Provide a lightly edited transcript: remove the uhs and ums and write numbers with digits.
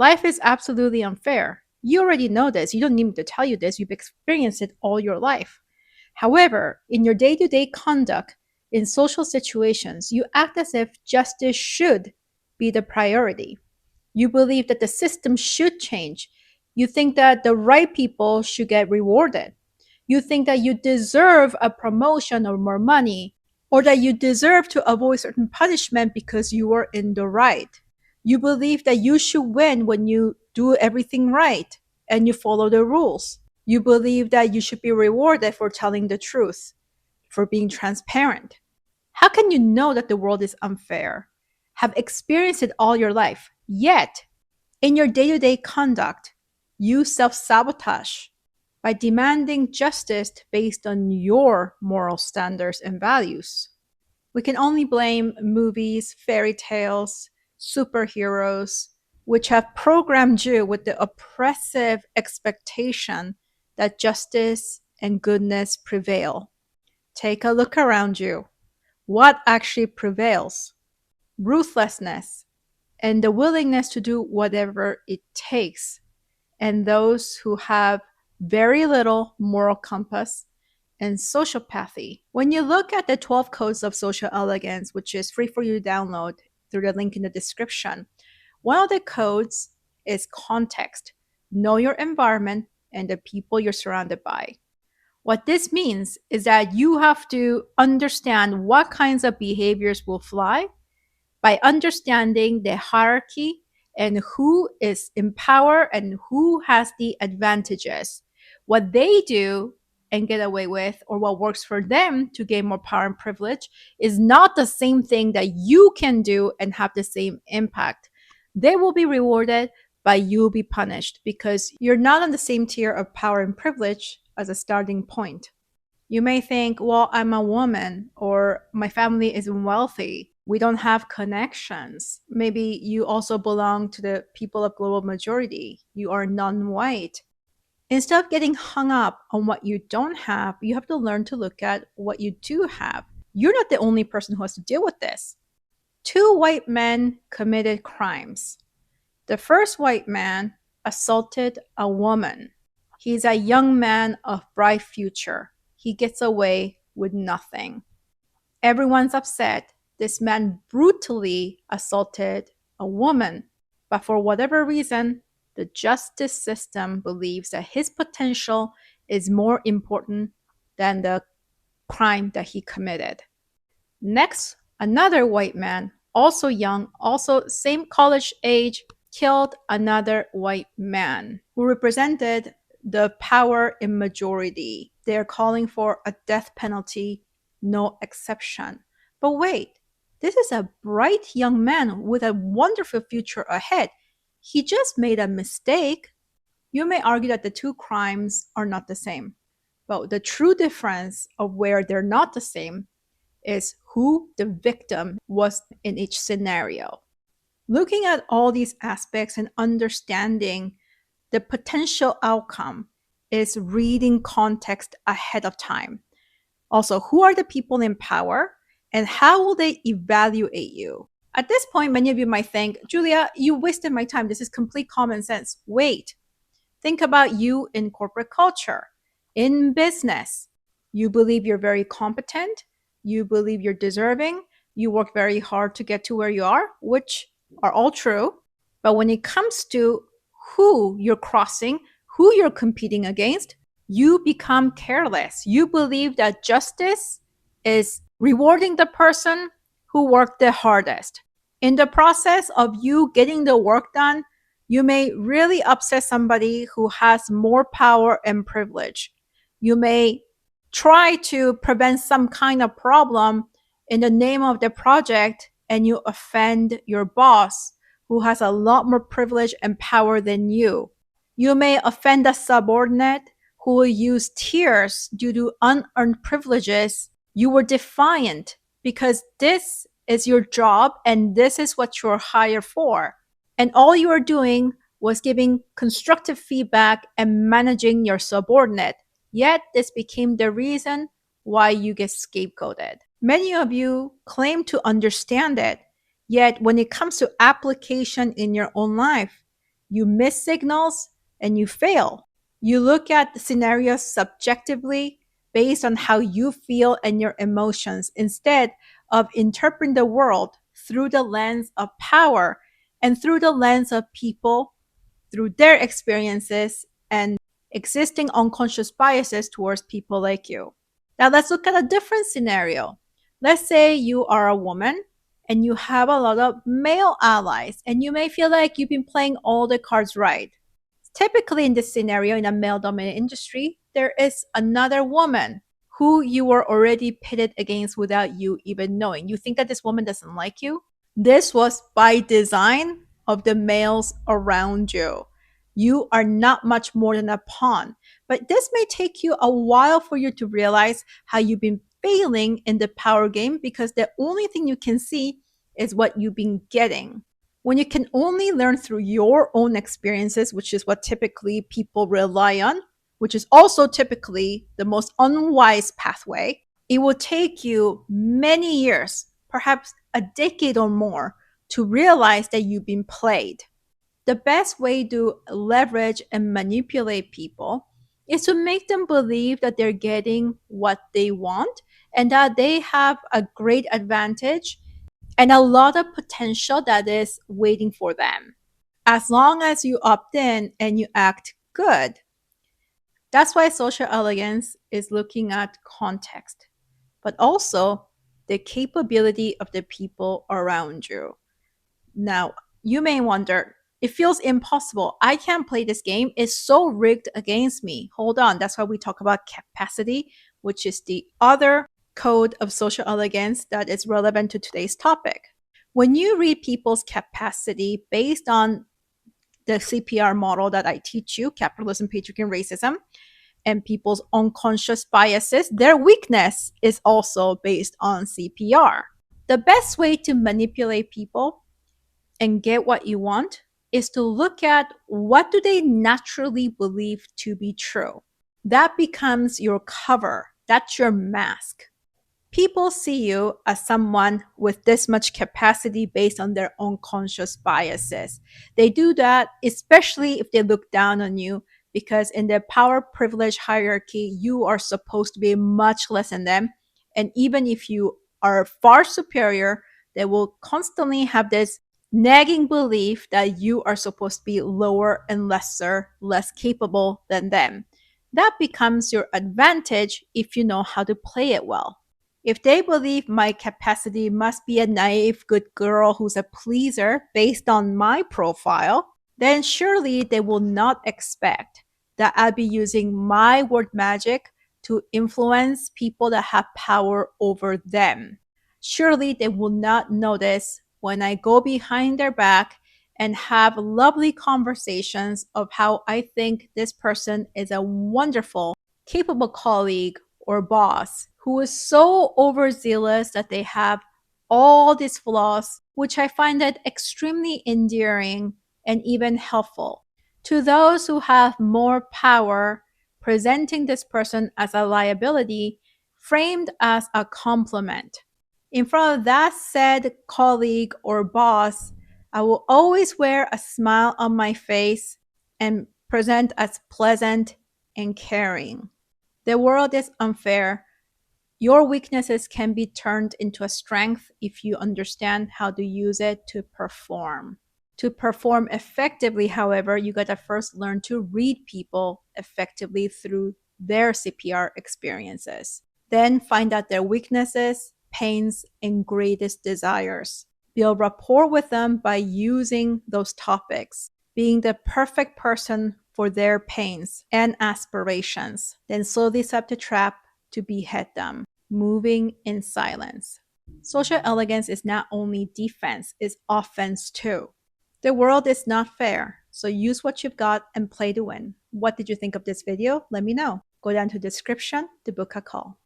Life is absolutely unfair. You already know this. You don't need me to tell you this. You've experienced it all your life. However, in your day to day conduct, in social situations, you act as if justice should be the priority. You believe that the system should change. You think that the right people should get rewarded. You think that you deserve a promotion or more money, or that you deserve to avoid certain punishment because you are in the right. You believe that you should win when you do everything right and you follow the rules. You believe that you should be rewarded for telling the truth, for being transparent. How can you know that the world is unfair? Have experienced it all your life, yet in your day to day conduct, you self sabotage by demanding justice based on your moral standards and values. We can only blame movies, fairy tales, superheroes, which have programmed you with the oppressive expectation that justice and goodness prevail. Take a look around you. What actually prevails? Ruthlessness and the willingness to do whatever it takes. And those who have very little moral compass and sociopathy. When you look at the 12 codes of social elegance, which is free for you to download through the link in the description, one of the codes is context. Know your environment and the people you're surrounded by. What this means is that you have to understand what kinds of behaviors will fly by understanding the hierarchy and who is in power and who has the advantages. What they do and get away with, or what works for them to gain more power and privilege, is not the same thing that you can do and have the same impact. They will be rewarded, but you'll be punished because you're not on the same tier of power and privilege as a starting point. You may think, well, I'm a woman, or my family isn't wealthy. We don't have connections. Maybe you also belong to the people of global majority. You are non-white. Instead of getting hung up on what you don't have, you have to learn to look at what you do have. You're not the only person who has to deal with this. Two white men committed crimes. The first white man assaulted a woman. He's a young man of bright future. He gets away with nothing. Everyone's upset. This man brutally assaulted a woman. But for whatever reason, the justice system believes that his potential is more important than the crime that he committed. Next, another white man, also young, also same college age, killed another white man who represented the power in majority. They're calling for a death penalty, no exception. But wait, this is a bright young man with a wonderful future ahead. He just made a mistake. You may argue that the two crimes are not the same, but the true difference of where they're not the same is who the victim was in each scenario. Looking at all these aspects and understanding the potential outcome is reading context ahead of time. Also, who are the people in power and how will they evaluate you? At this point, many of you might think, Julia, you wasted my time. This is complete common sense. Wait, think about you in corporate culture, in business. You believe you're very competent. You believe you're deserving. You work very hard to get to where you are, which are all true. But when it comes to who you're crossing, who you're competing against, you become careless. You believe that justice is rewarding the person who worked the hardest. In the process of you getting the work done, you may really upset somebody who has more power and privilege. You may try to prevent some kind of problem in the name of the project and you offend your boss who has a lot more privilege and power than you. You may offend a subordinate who will use tears due to unearned privileges. You were defiant because this is your job and this is what you're hired for. And all you were doing was giving constructive feedback and managing your subordinate. Yet this became the reason why you get scapegoated. Many of you claim to understand it, yet when it comes to application in your own life, You miss signals and you fail. You look at the scenarios subjectively based on how you feel and your emotions instead of interpreting the world through the lens of power and through the lens of people, through their experiences and existing unconscious biases towards people like you. Now let's look at a different scenario. Let's say you are a woman and you have a lot of male allies, and you may feel like you've been playing all the cards right. Typically, in this scenario, in a male dominated industry, there is another woman who you were already pitted against without you even knowing. You think that this woman doesn't like you? This was by design of the males around you. You are not much more than a pawn. But this may take you a while for you to realize how you've been failing in the power game, because the only thing you can see is what you've been getting. When you can only learn through your own experiences, which is what typically people rely on, which is also typically the most unwise pathway, it will take you many years, perhaps a decade or more, to realize that you've been played. The best way to leverage and manipulate people is to make them believe that they're getting what they want and that they have a great advantage and a lot of potential that is waiting for them. As long as you opt in and you act good. That's why social elegance is looking at context, but also the capability of the people around you. Now, you may wonder, it feels impossible. I can't play this game. It's so rigged against me. Hold on. That's why we talk about capacity, which is the other code of social elegance that is relevant to today's topic. When you read people's capacity based on the CPR model that I teach you, capitalism, patriarchy, and racism, and people's unconscious biases, their weakness is also based on CPR. The best way to manipulate people and get what you want is to look at what do they naturally believe to be true. That becomes your cover. That's your mask. People see you as someone with this much capacity based on their unconscious biases. They do that especially if they look down on you, because in their power privilege hierarchy, you are supposed to be much less than them. And even if you are far superior, they will constantly have this nagging belief that you are supposed to be lower and lesser, less capable than them. That becomes your advantage if you know how to play it well. If they believe my capacity must be a naive good girl who's a pleaser based on my profile, then surely they will not expect that I'll be using my word magic to influence people that have power over them. Surely they will not notice when I go behind their back and have lovely conversations of how I think this person is a wonderful, capable colleague or boss who is so overzealous that they have all these flaws, which I find that extremely endearing and even helpful. To those who have more power, presenting this person as a liability framed as a compliment. In front of that said colleague or boss, I will always wear a smile on my face and present as pleasant and caring. The world is unfair. Your weaknesses can be turned into a strength if you understand how to use it to perform. To perform effectively, however, you gotta first learn to read people effectively through their CPR experiences. Then find out their weaknesses, pains, and greatest desires. Build rapport with them by using those topics, being the perfect person for their pains and aspirations. Then slowly set the trap to behead them, moving in silence. Social elegance is not only defense, it's offense too. The world is not fair, so use what you've got and play to win. What did you think of this video? Let me know. Go down to the description to book a call.